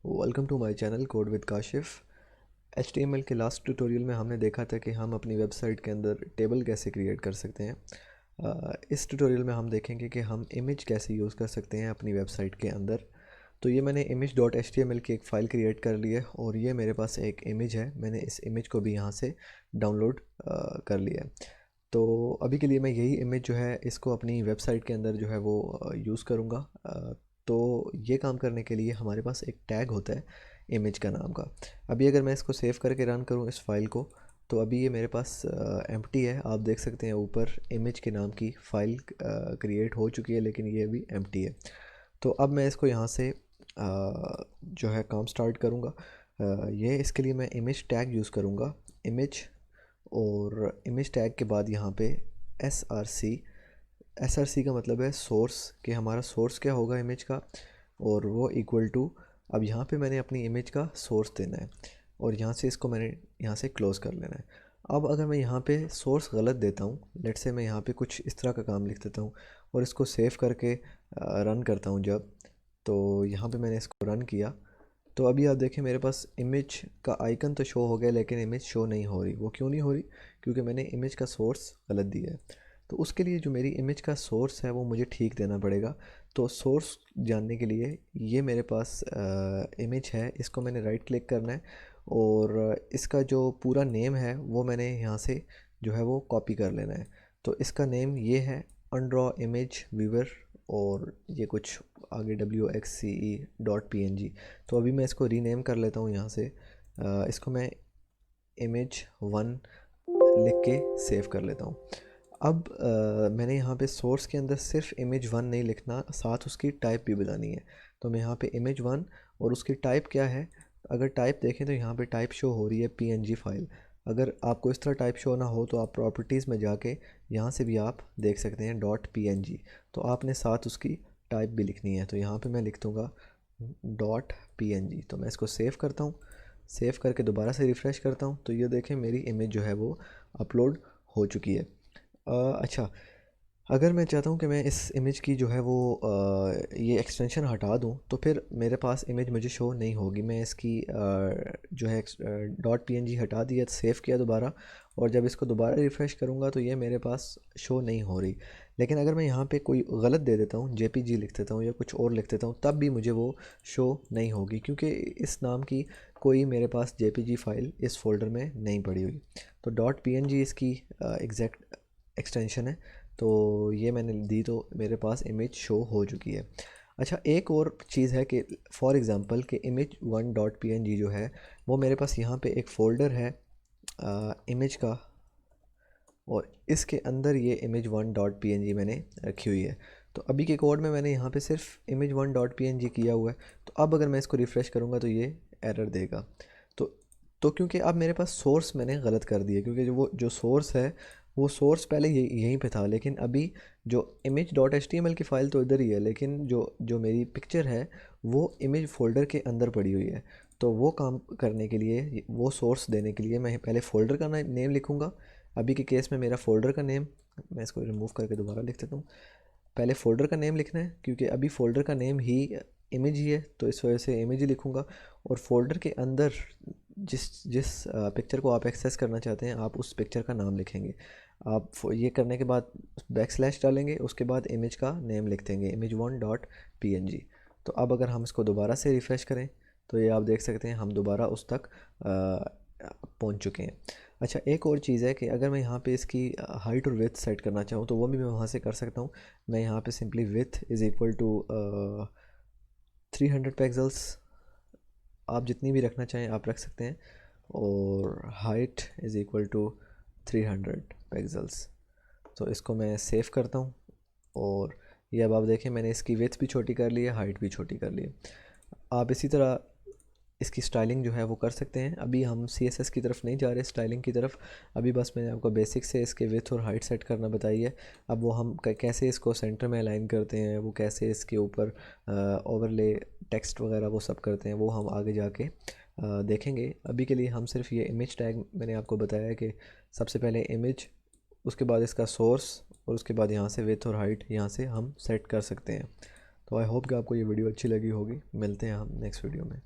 Welcome to my channel code with Kashif. HTML के last tutorial में हमने देखा था कि हम अपनी वेबसाइट के अंदर टेबल कैसे क्रिएट कर सकते हैं। इस ट्यूटोरियल में हम देखेंगे कि हम इमेज कैसे यूज़ कर सकते हैं अपनी वेबसाइट के अंदर। तो ये मैंने image.html की एक फ़ाइल क्रिएट कर ली है और ये मेरे पास एक इमेज है। मैंने इस इमेज को भी यहाँ से डाउनलोड कर लिया है। तो अभी के लिए मैं यही इमेज जो है इसको अपनी वेबसाइट के अंदर जो है वो यूज़ करूँगा। तो ये काम करने के लिए हमारे पास एक टैग होता है इमेज का नाम का। अभी अगर मैं इसको सेव करके रन करूँ इस फाइल को, तो अभी ये मेरे पास एम्प्टी है। आप देख सकते हैं ऊपर इमेज के नाम की फ़ाइल क्रिएट हो चुकी है, लेकिन ये अभी एम्प्टी है। तो अब मैं इसको यहाँ से जो है काम स्टार्ट करूँगा। ये इसके लिए मैं इमेज टैग यूज़ करूँगा, इमेज, और इमेज टैग के बाद यहाँ पे SRC का मतलब है सोर्स, कि हमारा सोर्स क्या होगा इमेज का, और वो इक्वल टू, अब यहाँ पे मैंने अपनी इमेज का सोर्स देना है और यहाँ से इसको मैंने यहाँ से क्लोज़ कर लेना है। अब अगर मैं यहाँ पे सोर्स गलत देता हूँ, लेट से मैं यहाँ पे कुछ इस तरह का काम लिख देता हूँ और इसको सेव करके रन करता हूँ जब, तो यहाँ पे मैंने इसको रन किया, तो अभी आप देखें मेरे पास इमेज का आइकन तो शो हो गया, लेकिन इमेज शो नहीं हो रही। वो क्यों नहीं हो रही? क्योंकि मैंने इमेज का सोर्स गलत दिया है। तो उसके लिए जो मेरी इमेज का सोर्स है वो मुझे ठीक देना पड़ेगा। तो सोर्स जानने के लिए ये मेरे पास इमेज है, इसको मैंने राइट क्लिक करना है और इसका जो पूरा नेम है वो मैंने यहाँ से जो है वो कॉपी कर लेना है। तो इसका नेम ये है, अनड्रॉ इमेज व्यूवर, और ये कुछ आगे WXCE.png। तो अभी मैं इसको रीनेम कर लेता हूँ यहाँ से। इसको मैं image1 लिख के सेव कर लेता हूँ। अब मैंने यहाँ पे सोर्स के अंदर सिर्फ image1 नहीं लिखना, साथ उसकी टाइप भी बतानी है। तो मैं यहाँ पे image1 और उसकी टाइप क्या है, अगर टाइप देखें तो यहाँ पे टाइप शो हो रही है PNG फाइल। अगर आपको इस तरह टाइप शो ना हो तो आप प्रॉपर्टीज़ में जाके यहाँ से भी आप देख सकते हैं .png। तो आपने साथ उसकी टाइप भी लिखनी है। तो यहाँ पे मैं लिख दूँगा .png। तो मैं इसको सेव करता हूँ, सेव करके दोबारा से रिफ़्रेश करता हूँ, तो ये देखें मेरी इमेज जो है वो अपलोड हो चुकी है। अच्छा, अगर मैं चाहता हूँ कि मैं इस इमेज की जो है वो ये एक्सटेंशन हटा दूँ, तो फिर मेरे पास इमेज मुझे शो नहीं होगी। मैं इसकी जो है .png हटा दिया, सेव किया दोबारा, और जब इसको दोबारा रिफ़्रेश करूँगा तो ये मेरे पास शो नहीं हो रही। लेकिन अगर मैं यहाँ पे कोई गलत दे देता हूँ, JPG लिख देता हूँ या कुछ और लिख देता हूँ, तब भी मुझे वो शो नहीं होगी, क्योंकि इस नाम की कोई मेरे पास JPG फ़ाइल इस फोल्डर में नहीं पड़ी हुई। तो .png इसकी एग्जैक्ट एक्सटेंशन है। तो ये मैंने दी तो मेरे पास इमेज शो हो चुकी है। अच्छा, एक और चीज़ है कि फॉर एग्ज़ाम्पल कि image1.png जो है वो मेरे पास यहाँ पे एक फ़ोल्डर है इमेज का, और इसके अंदर ये image1.png मैंने रखी हुई है। तो अभी के कोड में मैंने यहाँ पे सिर्फ image1.png किया हुआ है। तो अब अगर मैं इसको रिफ़्रेश करूँगा तो ये एरर देगा। तो क्योंकि अब मेरे पास सोर्स मैंने गलत कर दिया, क्योंकि जो सोर्स है वो सोर्स पहले यहीं पे था, लेकिन अभी जो image.html की फ़ाइल तो इधर ही है, लेकिन जो मेरी पिक्चर है वो इमेज फ़ोल्डर के अंदर पड़ी हुई है। तो वो काम करने के लिए, वो सोर्स देने के लिए, मैं पहले फ़ोल्डर का नेम लिखूँगा। अभी के केस में मेरा फ़ोल्डर का नेम, मैं इसको रिमूव करके दोबारा लिख देता हूँ। पहले फ़ोल्डर का नेम लिखना है, क्योंकि अभी फ़ोल्डर का नेम ही इमेज ही है, तो इस वजह से इमेज ही लिखूँगा। और फ़ोल्डर के अंदर जिस जिस पिक्चर को आप एक्सेस करना चाहते हैं, आप उस पिक्चर का नाम लिखेंगे। आप ये करने के बाद बैकस्लैश डालेंगे, उसके बाद इमेज का नेम लिख देंगे, image1.png। तो अब अगर हम इसको दोबारा से रिफ़्रेश करें तो ये आप देख सकते हैं हम दोबारा उस तक पहुंच चुके हैं। अच्छा, एक और चीज़ है कि अगर मैं यहाँ पे इसकी हाइट और विड्थ सेट करना चाहूँ तो वो भी मैं वहाँ से कर सकता हूँ। मैं यहाँ पे simply width is equal to 300 pixels, आप जितनी भी रखना चाहें आप रख सकते हैं, और height is equal to 300 pixels. तो इसको मैं सेव करता हूँ, और ये अब आप देखें मैंने इसकी विड्थ भी छोटी कर ली है, हाइट भी छोटी कर ली है। आप इसी तरह इसकी स्टाइलिंग जो है वो कर सकते हैं। अभी हम CSS की तरफ नहीं जा रहे, स्टाइलिंग की तरफ। अभी बस मैंने आपको बेसिक से इसके विड्थ और हाइट सेट करना बताई है। अब वो हम कैसे इसको सेंटर में अलाइन करते हैं, वो कैसे इसके ऊपर ओवरले टेक्स्ट वगैरह वो सब करते हैं, वो हम आगे जाके देखेंगे। अभी के लिए हम सिर्फ ये इमेज टैग मैंने आपको बताया कि सबसे पहले इमेज, उसके बाद इसका सोर्स, और उसके बाद यहाँ से विड्थ और हाइट यहाँ से हम सेट कर सकते हैं। तो आई होप कि आपको ये वीडियो अच्छी लगी होगी। मिलते हैं हम नेक्स्ट वीडियो में।